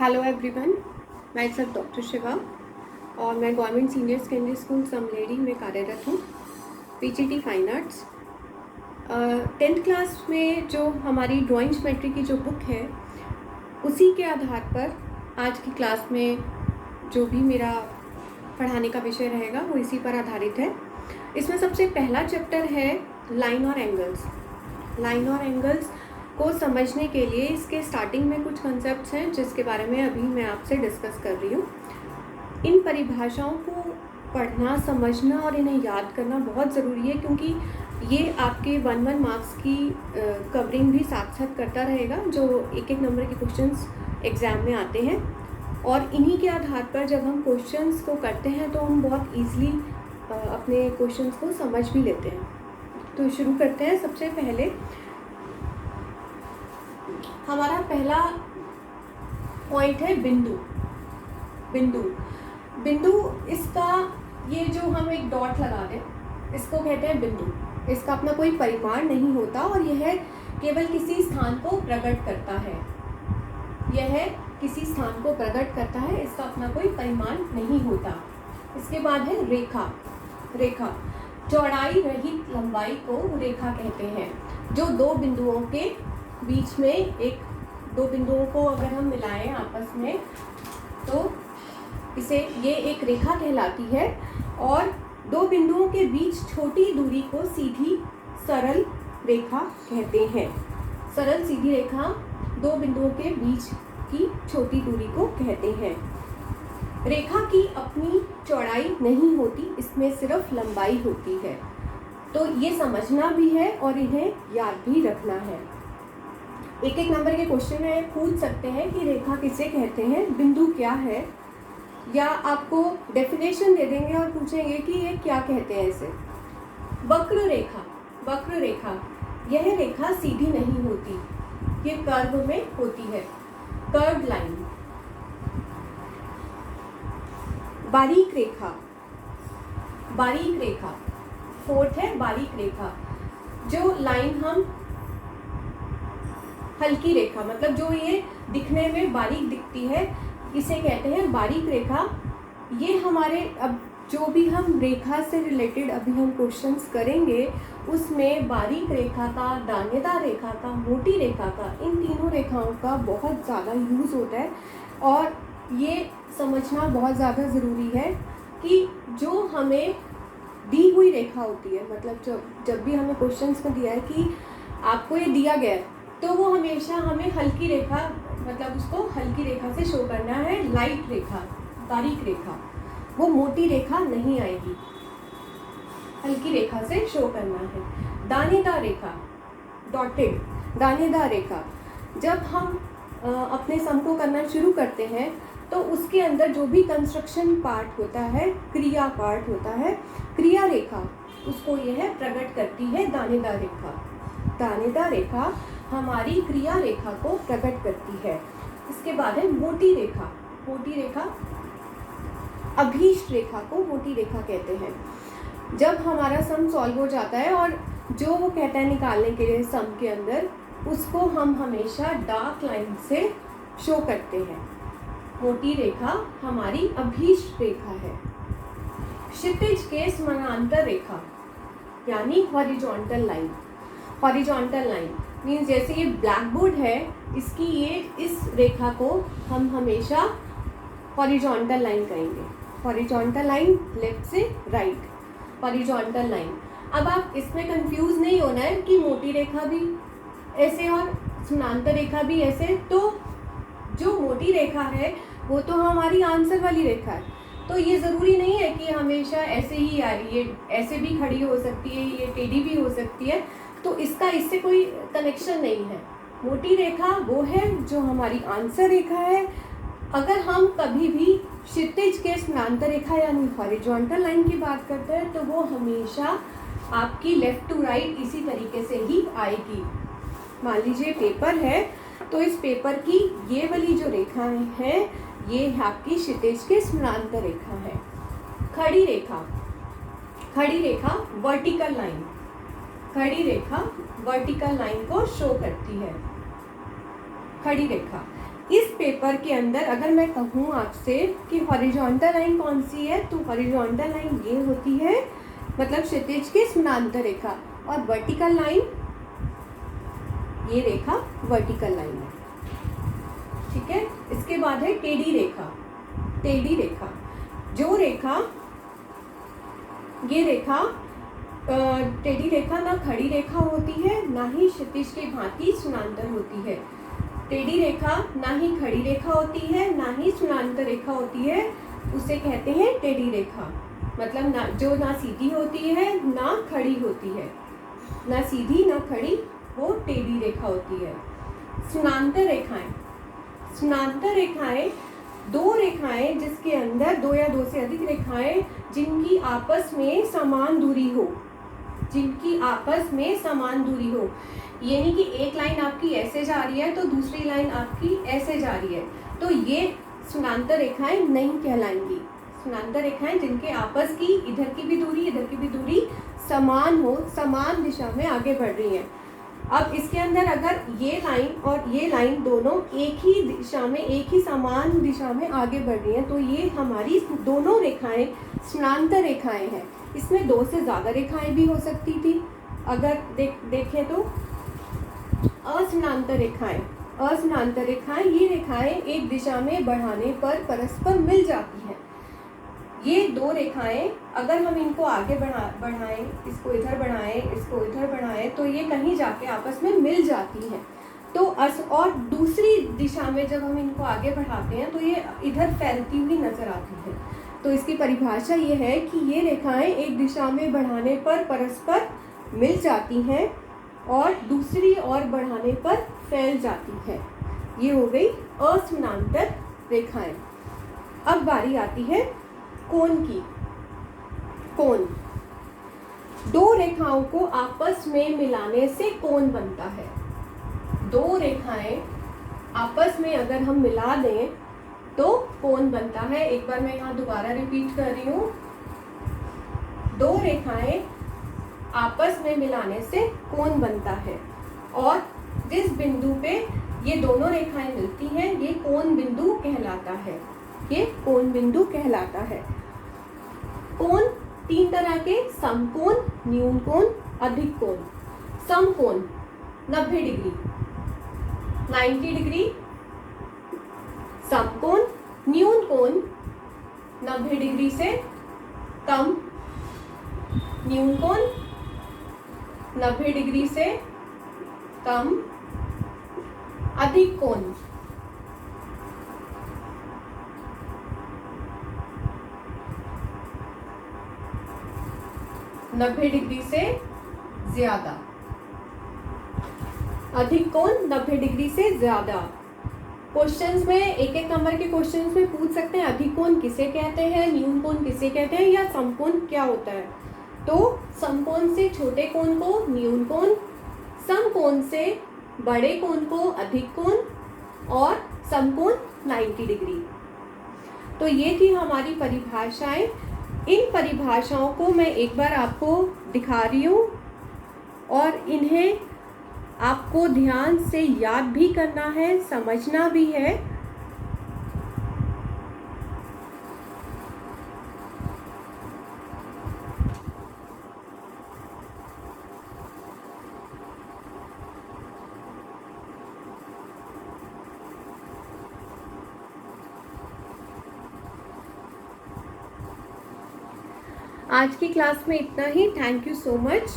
Hello everyone, मैं सब doctor Shiva और मैं गवर्नमेंट सीनियर सेकेंडरी स्कूल समलेडी में कार्यरत हूँ, PGT fine arts. 10th class में जो हमारी ड्राइंग ज्योमेट्री की जो बुक है, उसी के आधार पर आज की क्लास में जो भी मेरा पढ़ाने का विषय रहेगा वो इसी पर आधारित है। इसमें सबसे पहला चैप्टर है लाइन और एंगल्स। लाइन और एंगल्स को समझने के लिए इसके स्टार्टिंग में कुछ कॉन्सेप्ट्स हैं जिसके बारे में अभी मैं आपसे डिस्कस कर रही हूँ। इन परिभाषाओं को पढ़ना, समझना और इन्हें याद करना बहुत ज़रूरी है, क्योंकि ये आपके 1-1 मार्क्स की कवरिंग भी साथ साथ करता रहेगा, जो 1-1 नंबर के क्वेश्चंस एग्ज़ाम में आते हैं। और इन्हीं के आधार पर जब हम क्वेश्चंस को करते हैं तो हम बहुत ईज़िली अपने क्वेश्चंस को समझ भी लेते हैं। तो शुरू करते हैं। सबसे पहले हमारा पहला पॉइंट है बिंदु। बिंदु बिंदु इसका ये जो हम एक डॉट लगा दें, इसको कहते हैं बिंदु। इसका अपना कोई परिमाण नहीं होता और यह केवल किसी स्थान को प्रकट करता है। यह किसी स्थान को प्रकट करता है, इसका अपना कोई परिमाण नहीं होता। इसके बाद है रेखा। रेखा चौड़ाई रहित लंबाई को रेखा कहते हैं। जो दो बिंदुओं के बीच में दो बिंदुओं को अगर हम मिलाएं आपस में तो इसे ये एक रेखा कहलाती है। और दो बिंदुओं के बीच छोटी दूरी को सीधी सरल रेखा कहते हैं। सरल सीधी रेखा दो बिंदुओं के बीच की छोटी दूरी को कहते हैं। रेखा की अपनी चौड़ाई नहीं होती, इसमें सिर्फ लंबाई होती है। तो ये समझना भी है और इन्हें याद भी रखना है। 1-1 नंबर के क्वेश्चन में पूछ सकते हैं कि रेखा किसे कहते हैं, बिंदु क्या है, या आपको डेफिनेशन दे देंगे और पूछेंगे कि ये क्या कहते हैं इसे। वक्र रेखा। वक्र रेखा यह रेखा सीधी नहीं होती, ये कर्व में होती है, कर्व लाइन। बारीक रेखा। बारीक रेखा 4th है बारीक रेखा। जो लाइन हम हल्की रेखा, मतलब जो ये दिखने में बारीक दिखती है, इसे कहते हैं बारीक रेखा। ये हमारे अब जो भी हम रेखा से रिलेटेड अभी हम क्वेश्चंस करेंगे उसमें बारीक रेखा का, दानेदार रेखा का, मोटी रेखा का, इन तीनों रेखाओं का बहुत ज़्यादा यूज़ होता है। और ये समझना बहुत ज़्यादा ज़रूरी है कि जो हमें दी हुई रेखा होती है, मतलब जब भी हमें क्वेश्चंस में दिया है कि आपको ये दिया गया है, तो वो हमेशा हमें हल्की रेखा, मतलब उसको हल्की रेखा से शो करना है, लाइट रेखा, बारीक रेखा। वो मोटी रेखा नहीं आएगी, हल्की रेखा से शो करना है। दानेदार रेखा, डॉटेड, दानेदार रेखा। जब हम अपने सम को करना शुरू करते हैं तो उसके अंदर जो भी कंस्ट्रक्शन पार्ट होता है, क्रिया पार्ट होता है, क्रिया रेखा, उसको यह प्रकट करती है दानेदार रेखा। दानेदार रेखा हमारी क्रिया रेखा को प्रकट करती है। इसके बाद है मोटी रेखा। मोटी रेखा अभीष्ट रेखा को मोटी रेखा कहते हैं। जब हमारा सम सॉल्व हो जाता है और जो वो कहता है निकालने के लिए सम के अंदर, उसको हम हमेशा डार्क लाइन से शो करते हैं। मोटी रेखा हमारी अभीष्ट रेखा है। क्षितिज के समानांतर रेखा यानी horizontal line. Horizontal line means जैसे ये ब्लैक बोर्ड है, इसकी इस रेखा को हम हमेशा हॉरिजॉन्टल लाइन कहेंगे। हॉरिजॉन्टल लाइन लेफ्ट से राइट, हॉरिजॉन्टल लाइन। अब आप इसमें कंफ्यूज नहीं होना है कि मोटी रेखा भी ऐसे और समानांतर रेखा भी ऐसे। तो जो मोटी रेखा है वो तो हमारी आंसर वाली रेखा है, तो ये ज़रूरी नहीं है कि हमेशा ऐसे ही आ रही है, ऐसे भी खड़ी हो सकती है, ये टेढ़ी भी हो सकती है। तो इसका इससे कोई कनेक्शन नहीं है। मोटी रेखा वो है जो हमारी आंसर रेखा है। अगर हम कभी भी क्षितिज के समानांतर रेखा यानी हॉरिजॉन्टल लाइन की बात करते हैं तो वो हमेशा आपकी लेफ़्ट टू राइट इसी तरीके से ही आएगी। मान लीजिए पेपर है, तो इस पेपर की ये वाली जो रेखाएं हैं, ये आपकी क्षितिज के समानांतर रेखा है। खड़ी रेखा। खड़ी रेखा वर्टिकल लाइन। खड़ी रेखा वर्टिकल लाइन को शो करती है। खड़ी रेखा इस पेपर के अंदर अगर मैं कहूँ आपसे कि हॉरिजॉन्टल लाइन कौन सी है, तो हॉरिजॉन्टल लाइन ये होती है, मतलब क्षितिज के समानांतर रेखा, और वर्टिकल लाइन ये रेखा वर्टिकल लाइन है, ठीक है। इसके बाद है टेढ़ी रेखा। टेढ़ी रेखा, जो रेखा, ये रेखा टेढ़ी रेखा ना खड़ी रेखा होती है, ना ही क्षितिज के भांति समानांतर होती है। टेढ़ी रेखा ना ही खड़ी रेखा होती है, ना ही समानांतर रेखा होती है, उसे कहते हैं टेढ़ी रेखा। मतलब जो ना सीधी होती है ना खड़ी होती है, ना सीधी ना खड़ी, वो टेढ़ी रेखा होती है। समानांतर रेखाएं, समानांतर रेखाएं दो रेखाएं जिसके अंदर दो या दो से अधिक रेखाएं जिनकी आपस में समान दूरी हो, जिनकी आपस में समान दूरी हो, यानी कि एक लाइन आपकी ऐसे जा रही है तो दूसरी लाइन आपकी ऐसे जा रही है, तो ये समानांतर रेखाएं नहीं कहलाएंगी। समानांतर रेखाएं जिनके आपस की इधर की भी दूरी इधर की भी दूरी समान हो, समान दिशा में आगे बढ़ रही हैं। अब इसके अंदर अगर ये लाइन और ये लाइन दोनों एक ही दिशा में, एक ही समान दिशा में आगे बढ़ रही हैं, तो ये हमारी दोनों रेखाएं समानांतर रेखाएं हैं। इसमें दो से ज़्यादा रेखाएं भी हो सकती थी। अगर देखें तो असमानांतर रेखाएं, असमानांतर रेखाएं ये रेखाएं एक दिशा में बढ़ाने पर परस्पर मिल जाती हैं। ये दो रेखाएं अगर हम इनको आगे बढ़ाएं, इसको इधर बढ़ाएं, इसको इधर बढ़ाएं, तो ये कहीं जाके आपस में मिल जाती हैं। तो और दूसरी दिशा में जब हम इनको आगे बढ़ाते हैं तो ये इधर फैलती हुई नजर आती है। तो इसकी परिभाषा ये है कि ये रेखाएं एक दिशा में बढ़ाने पर परस्पर मिल जाती हैं और दूसरी ओर बढ़ाने पर फैल जाती है। ये हो गई असमानांतर रेखाएं। अब बारी आती है कोण की। कोण, दो रेखाओं को आपस में मिलाने से कोण बनता है। दो रेखाएं आपस में अगर हम मिला दें तो कोण बनता है। एक बार मैं यहाँ दोबारा रिपीट कर रही हूँ, दो रेखाएं आपस में मिलाने से कोण बनता है, और जिस बिंदु पे ये दोनों रेखाएं मिलती हैं ये कोण बिंदु कहलाता है। ये कोण बिंदु कहलाता है। कोण तीन तरह के, समकोण, न्यून कोण, अधिक कोण। समकोण 90 डिग्री, 90 डिग्री। समकोण, न्यून कोण 90 डिग्री से कम, न्यून कोण 90 डिग्री से कम, अधिक कोण 90 डिग्री से ज्यादा। अधिक कोण 90 डिग्री से ज्यादा। क्वेश्चंस में एक एक नंबर के क्वेश्चंस में पूछ सकते हैं अधिक कोण किसे कहते हैं, न्यून कोण किसे कहते हैं, या समकोण क्या होता है। तो समकोण से छोटे कोण को न्यून कोण, समकोण से बड़े कोण को अधिक कोण, और समकोण 90 डिग्री। तो ये थी हमारी परिभाषाएं। इन परिभाषाओं को मैं एक बार आपको दिखा रही हूँ और इन्हें आपको ध्यान से याद भी करना है, समझना भी है। आज की क्लास में इतना ही। Thank you so much.